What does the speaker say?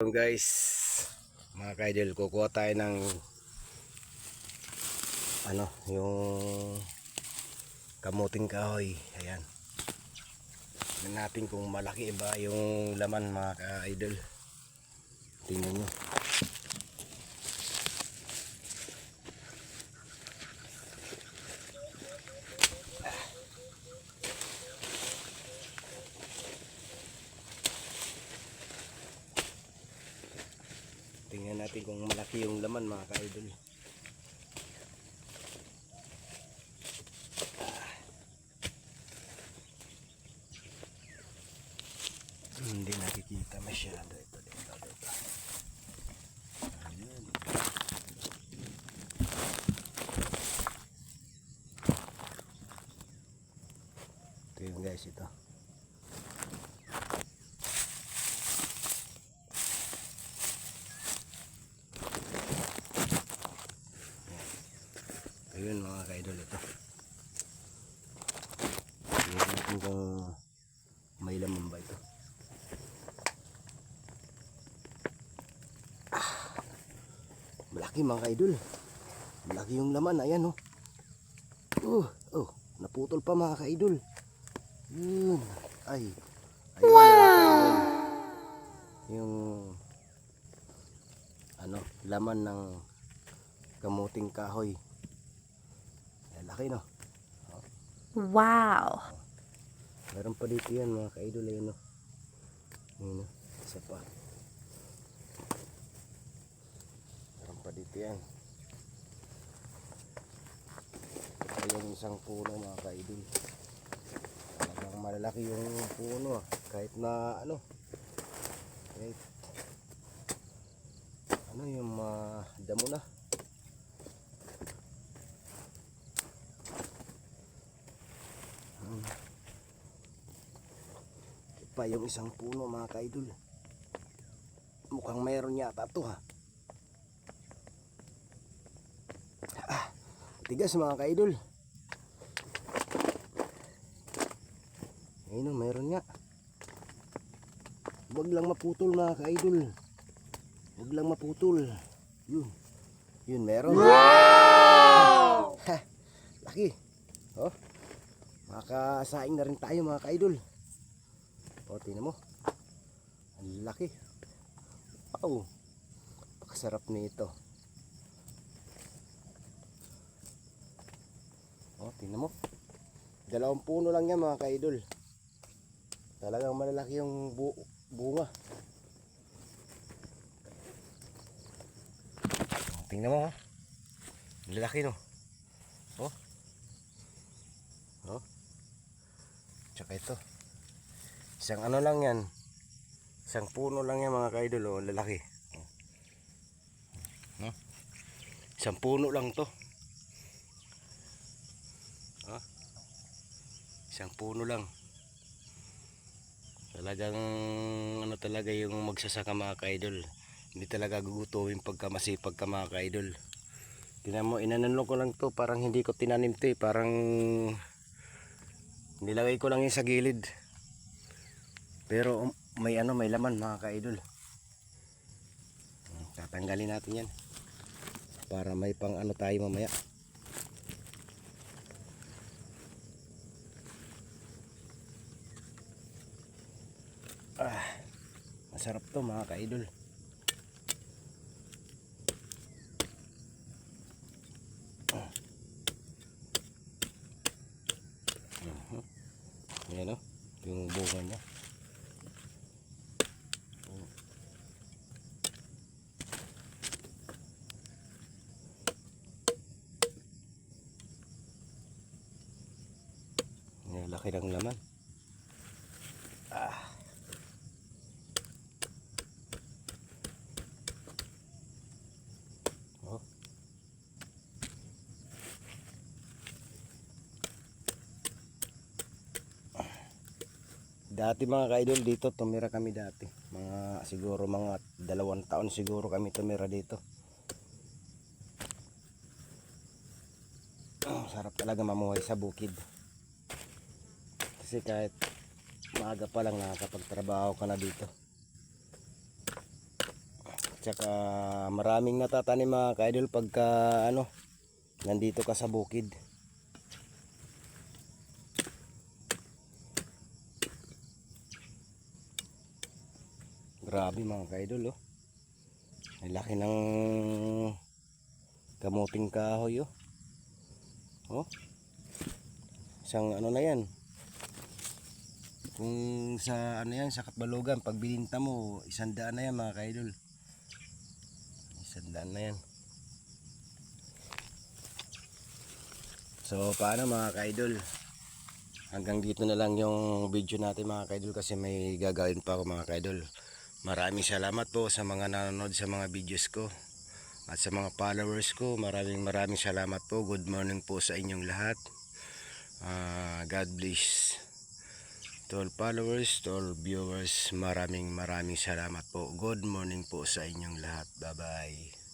Guys, mga kaidol, kukuha tayo ng yung kamuting kahoy. Ayan, tingnan natin kung malaki ba yung laman, mga kaidol. Tingnan nyo. Tingnan natin kung malaki yung laman, mga kaidol. Hindi nakikita masyado. Ito. Ayan. Ito yun guys, ito. Ayun mga kaidol, ito. Tingnan natin kung may laman ba ito. Malaki mga kaidol. Malaki yung laman. Ayan oh. Naputol pa mga kaidol. Yun. Ay. Ayun, wow! Yung laman ng kamuting kahoy. Laki no. Wow. Meron pa dito yan mga kaidol. Ayun no. Ayun no. Isa pa. Meron pa dito yan. Ito yung isang puno mga kaidol. Talagang malalaki yung puno. Kahit na kahit yung damo na. Pa yung isang puno mga kaidol. Mukhang mayroon yata ito ha. Tigas mga kaidol. Ayun o, mayroon nga. Huwag lang maputol mga kaidol. Huwag lang maputol. Yun meron. Wow! Laki. Oh, makasaing na rin tayo mga kaidol. O, tingnan mo. Ang laki. Wow. Pakasarap nito. O, tingnan mo. 2 puno lang yan mga kaidol. Talagang malalaki yung bunga. Tingnan mo ha. Lalaki no. Oh. Tsaka ito. Isang lang yan. Isang puno lang yan mga kaidol. Oh, lalaki. Isang puno lang to. Isang puno lang. Talagang talaga yung magsasaka mga kaidol. Hindi talaga gugutuhin pagka masipag ka mga kaidol. Tingnan mo, inanalo ko lang to. Parang hindi ko tinanim to eh. Parang nilagay ko lang yun sa gilid. Pero may laman mga kaidol. Tatanggalin natin yan. Para may pang tayo mamaya. Masarap to mga kaidol. Ayan o, yung bunga niya. Laki ng laman. Dati mga kaidol, dito tumira kami dati. Siguro mga 2 taon siguro kami tumira dito. Sarap talaga mamuhay sa bukid. Kasi kahit maaga pa lang nakakapagtrabaho ka na dito. Tsaka maraming natatanim mga ka-idol pagka ano, nandito ka sa bukid. Grabe mga ka-idol oh. Ang laki ng kamuting kahoy oh. Oh. Isang ano na yan. Kung sa ano yan, sa Katbalogan, pag bininta mo, 100 na yan mga ka-idol. 100 na yan. So paano mga ka-idol? Hanggang dito na lang yung video natin mga ka-idol kasi may gagawin pa ako mga ka-idol. Maraming salamat po sa mga nanonood sa mga videos ko. At sa mga followers ko, maraming salamat po. Good morning po sa inyong lahat. God bless. To all followers, to all viewers, maraming salamat po. Good morning po sa inyong lahat. Bye bye.